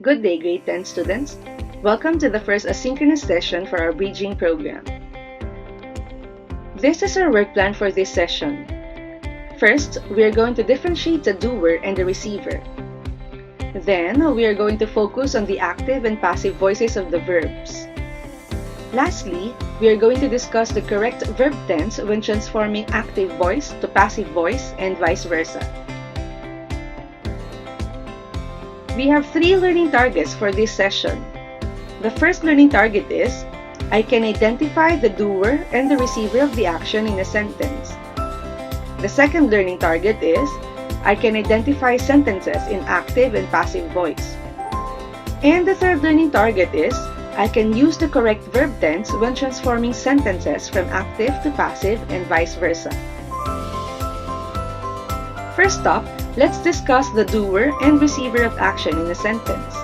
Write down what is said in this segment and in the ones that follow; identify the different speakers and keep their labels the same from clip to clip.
Speaker 1: Good day, grade 10 students. Welcome to the first asynchronous session for our bridging program. This is our work plan for this session. First, we are going to differentiate the doer and the receiver. Then, we are going to focus on the active and passive voices of the verbs. Lastly, we are going to discuss the correct verb tense when transforming active voice to passive voice and vice versa. We have 3 learning targets for this session. The first learning target is, I can identify the doer and the receiver of the action in a sentence. The second learning target is, I can identify sentences in active and passive voice. And the third learning target is, I can use the correct verb tense when transforming sentences from active to passive and vice versa. First up, let's discuss the doer and receiver of action in a sentence.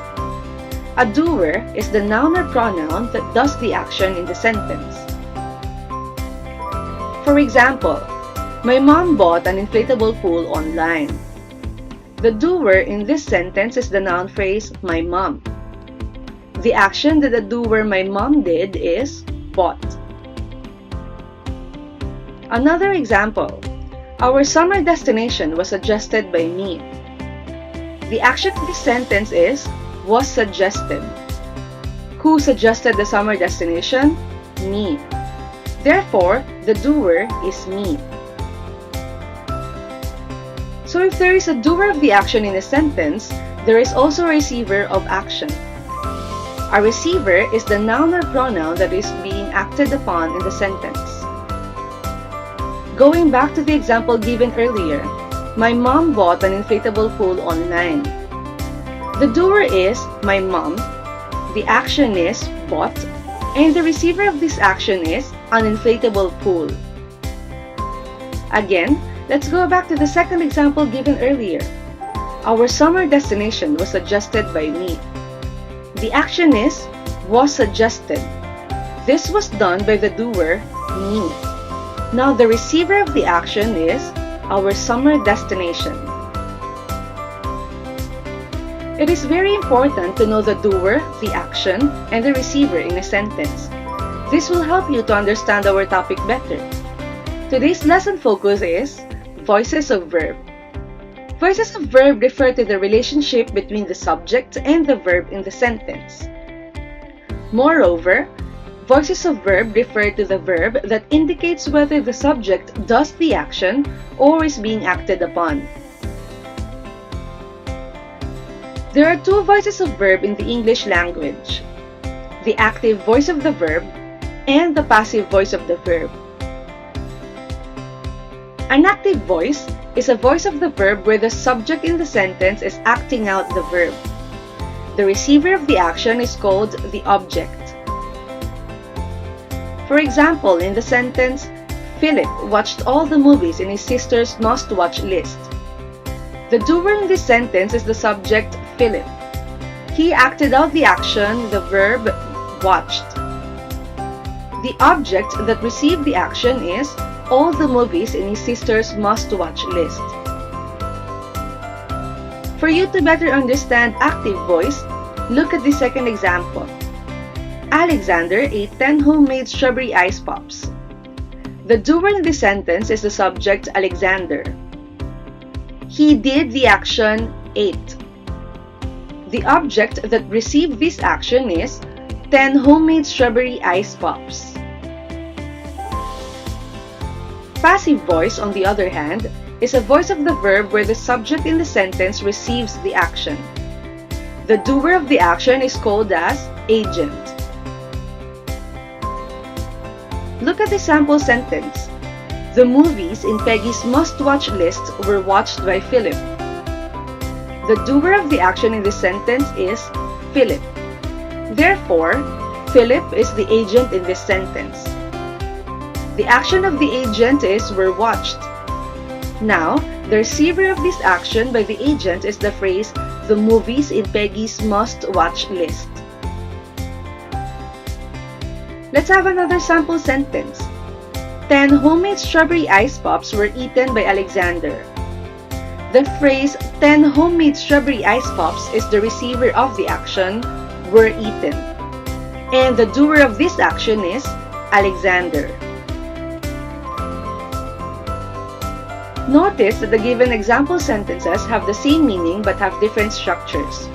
Speaker 1: A doer is the noun or pronoun that does the action in the sentence. For example, my mom bought an inflatable pool online. The doer in this sentence is the noun phrase, my mom. The action that the doer, my mom, did is bought. Another example, our summer destination was suggested by me. The action of this sentence is was suggested. Who suggested the summer destination? Me. Therefore, the doer is me. So if there is a doer of the action in a sentence, there is also a receiver of action. A receiver is the noun or pronoun that is being acted upon in the sentence. Going back to the example given earlier, my mom bought an inflatable pool online. The doer is my mom, the action is bought, and the receiver of this action is an inflatable pool. Again, let's go back to the second example given earlier. Our summer destination was suggested by me. The action is was suggested. This was done by the doer, me. Now the receiver of the action is our summer destination. It is very important to know the doer, the action, and the receiver in a sentence. This will help you to understand our topic better. Today's lesson focus is voices of verb. Voices of verb refer to the relationship between the subject and the verb in the sentence. Moreover, voices of verb refer to the verb that indicates whether the subject does the action or is being acted upon. There are 2 voices of verb in the English language: the active voice of the verb and the passive voice of the verb. An active voice is a voice of the verb where the subject in the sentence is acting out the verb. The receiver of the action is called the object. For example, in the sentence, Philip watched all the movies in his sister's must-watch list. The doer in this sentence is the subject, Philip. He acted out the action, the verb, watched. The object that received the action is all the movies in his sister's must-watch list. For you to better understand active voice, look at the second example. Alexander ate 10 homemade strawberry ice pops. The doer in this sentence is the subject, Alexander. He did the action, ate. The object that received this action is 10 homemade strawberry ice pops. Passive voice, on the other hand, is a voice of the verb where the subject in the sentence receives the action. The doer of the action is called as agent. Look at the sample sentence. The movies in Peggy's must-watch list were watched by Philip. The doer of the action in this sentence is Philip. Therefore, Philip is the agent in this sentence. The action of the agent is were watched. Now, the receiver of this action by the agent is the phrase, the movies in Peggy's must-watch list. Let's have another sample sentence. 10 homemade strawberry ice pops were eaten by Alexander. The phrase 10 homemade strawberry ice pops is the receiver of the action were eaten. And the doer of this action is Alexander. Notice that the given example sentences have the same meaning but have different structures.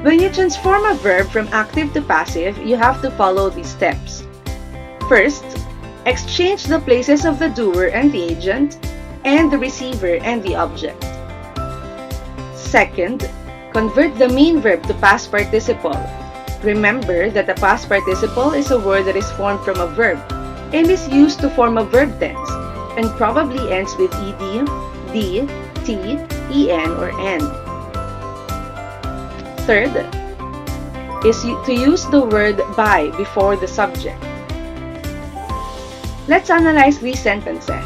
Speaker 1: When you transform a verb from active to passive, you have to follow these steps. First, exchange the places of the doer and the agent, and the receiver and the object. Second, convert the main verb to past participle. Remember that a past participle is a word that is formed from a verb and is used to form a verb tense and probably ends with ed, d, t, en, or n. Third is to use the word by before the subject. Let's analyze these sentences.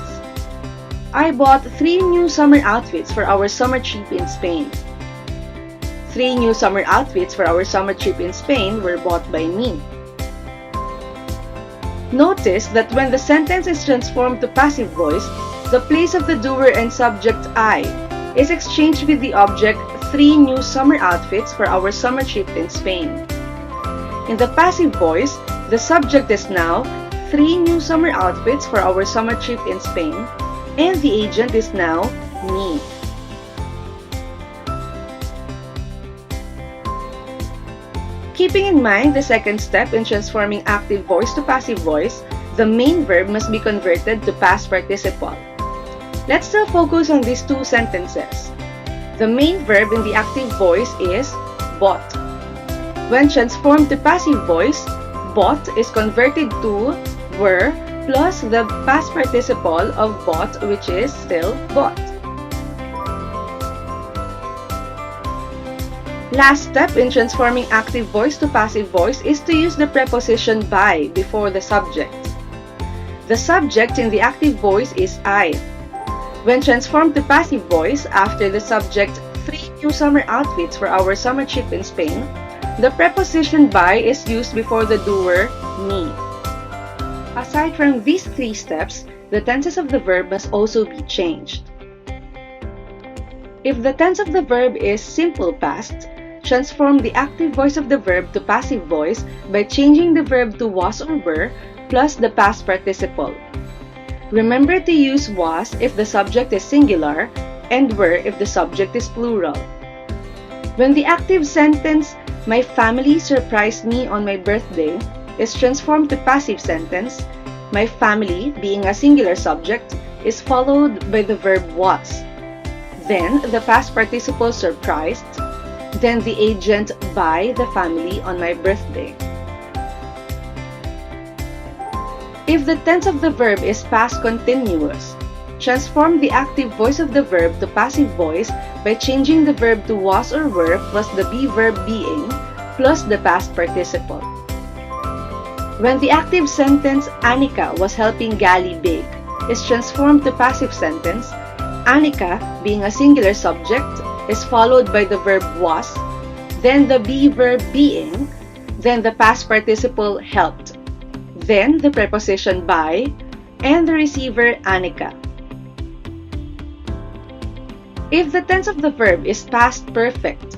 Speaker 1: I bought 3 new summer outfits for our summer trip in Spain. 3 new summer outfits for our summer trip in Spain were bought by me. Notice that when the sentence is transformed to passive voice, the place of the doer and subject I is exchanged with the object 3 new summer outfits for our summer trip in Spain. In the passive voice, the subject is now 3 new summer outfits for our summer trip in Spain, and the agent is now me. Keeping in mind the second step in transforming active voice to passive voice, the main verb must be converted to past participle. Let's still focus on these 2 sentences. The main verb in the active voice is bought. When transformed to passive voice, bought is converted to were plus the past participle of bought, which is still bought. Last step in transforming active voice to passive voice is to use the preposition by before the subject. The subject in the active voice is I. When transformed to passive voice, after the subject 3 new summer outfits for our summer trip in Spain, the preposition by is used before the doer, me. Aside from these 3 steps, the tenses of the verb must also be changed. If the tense of the verb is simple past, transform the active voice of the verb to passive voice by changing the verb to was or were plus the past participle. Remember to use was if the subject is singular and were if the subject is plural. When the active sentence, my family surprised me on my birthday, is transformed to passive sentence, my family, being a singular subject, is followed by the verb was. Then the past participle surprised, then the agent by the family on my birthday. If the tense of the verb is past continuous, transform the active voice of the verb to passive voice by changing the verb to was or were plus the be verb being plus the past participle. When the active sentence Anika was helping Gali bake is transformed to passive sentence, Anika, being a singular subject, is followed by the verb was, then the be verb being, then the past participle helped, then the preposition by, and the receiver Anika. If the tense of the verb is past perfect,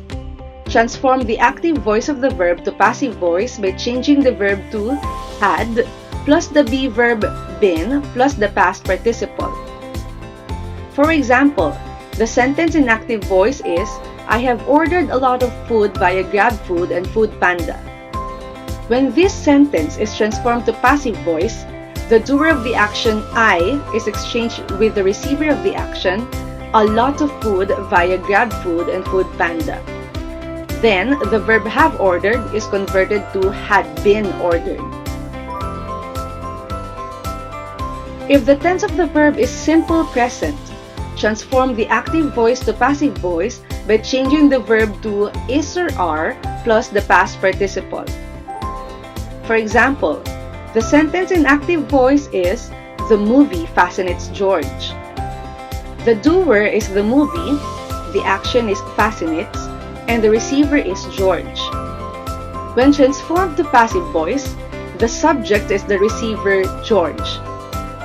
Speaker 1: transform the active voice of the verb to passive voice by changing the verb to had plus the be verb been plus the past participle. For example, the sentence in active voice is, I have ordered a lot of food via GrabFood and Foodpanda. When this sentence is transformed to passive voice, the doer of the action I is exchanged with the receiver of the action, a lot of food via GrabFood and Foodpanda. Then, the verb have ordered is converted to had been ordered. If the tense of the verb is simple present, transform the active voice to passive voice by changing the verb to is or are plus the past participle. For example, the sentence in active voice is, the movie fascinates George. The doer is the movie, the action is fascinates, and the receiver is George. When transformed to passive voice, the subject is the receiver George.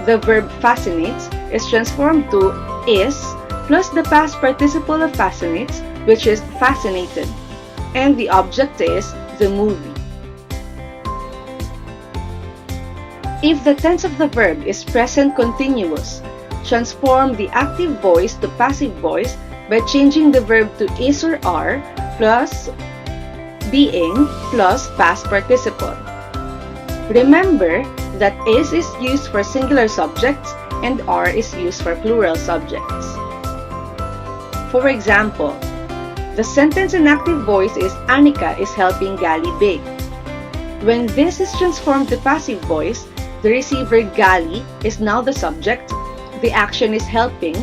Speaker 1: The verb fascinates is transformed to is plus the past participle of fascinates, which is fascinated, and the object is the movie. If the tense of the verb is present continuous, transform the active voice to passive voice by changing the verb to is or are plus being plus past participle. Remember that is used for singular subjects and are is used for plural subjects. For example, the sentence in active voice is Anika is helping Gali bake. When this is transformed to passive voice, the receiver Gali is now the subject, the action is helping,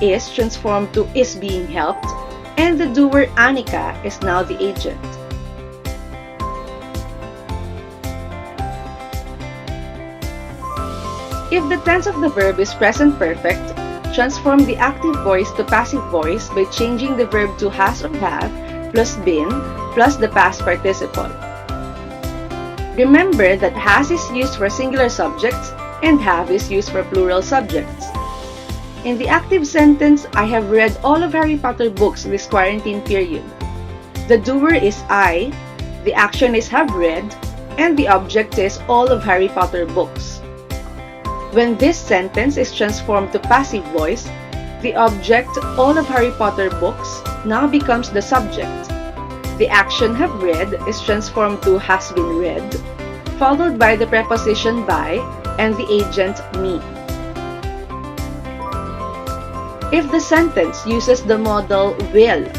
Speaker 1: is transformed to is being helped, and the doer Anika is now the agent. If the tense of the verb is present perfect, transform the active voice to passive voice by changing the verb to has or have plus been plus the past participle. Remember that has is used for singular subjects and have is used for plural subjects. In the active sentence, I have read all of Harry Potter books this quarantine period. The doer is I, the action is have read, and the object is all of Harry Potter books. When this sentence is transformed to passive voice, the object all of Harry Potter books now becomes the subject. The action have read is transformed to has been read, followed by the preposition by and the agent me. If the sentence uses the modal will,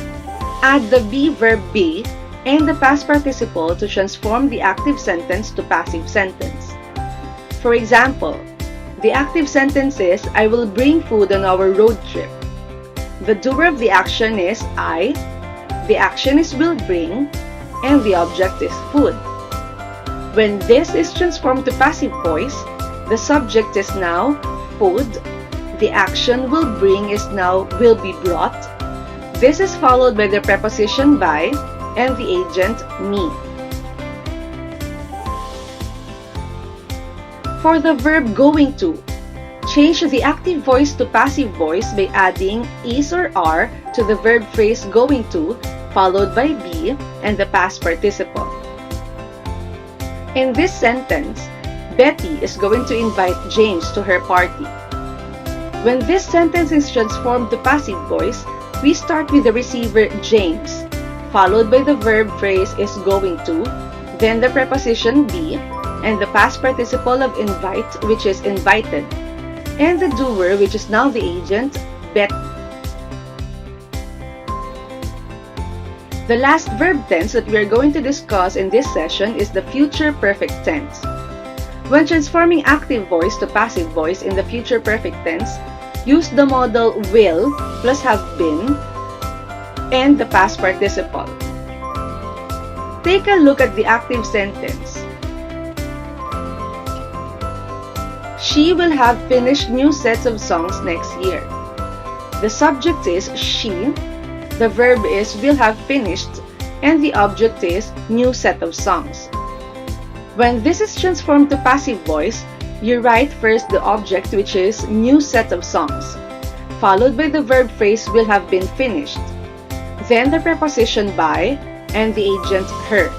Speaker 1: add the be verb be and the past participle to transform the active sentence to passive sentence. For example, the active sentence is I will bring food on our road trip. The doer of the action is I, the action is will bring, and the object is food. When this is transformed to passive voice, the subject is now food, the action will bring is now will be brought. This is followed by the preposition by and the agent me. For the verb going to, change the active voice to passive voice by adding is or are to the verb phrase going to, followed by be and the past participle. In this sentence, Betty is going to invite James to her party. When this sentence is transformed to passive voice, we start with the receiver James, followed by the verb phrase is going to, then the preposition be, and the past participle of invite, which is invited, and the doer, which is now the agent, Betty. The last verb tense that we are going to discuss in this session is the future perfect tense. When transforming active voice to passive voice in the future perfect tense, use the modal will plus have been and the past participle. Take a look at the active sentence. She will have finished new sets of songs next year. The subject is she, the verb is will have finished, and the object is new set of songs. When this is transformed to passive voice, you write first the object, which is new set of songs, followed by the verb phrase will have been finished, then the preposition by and the agent her.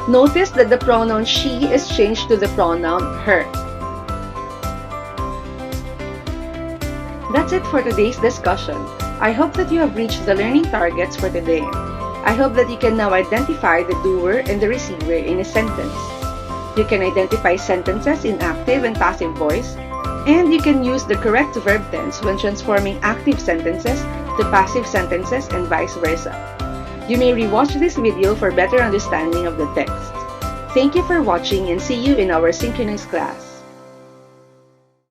Speaker 1: Notice that the pronoun she is changed to the pronoun her. That's it for today's discussion. I hope that you have reached the learning targets for today. I hope that you can now identify the doer and the receiver in a sentence. You can identify sentences in active and passive voice, and you can use the correct verb tense when transforming active sentences to passive sentences and vice versa. You may rewatch this video for better understanding of the text. Thank you for watching and see you in our synchronous class.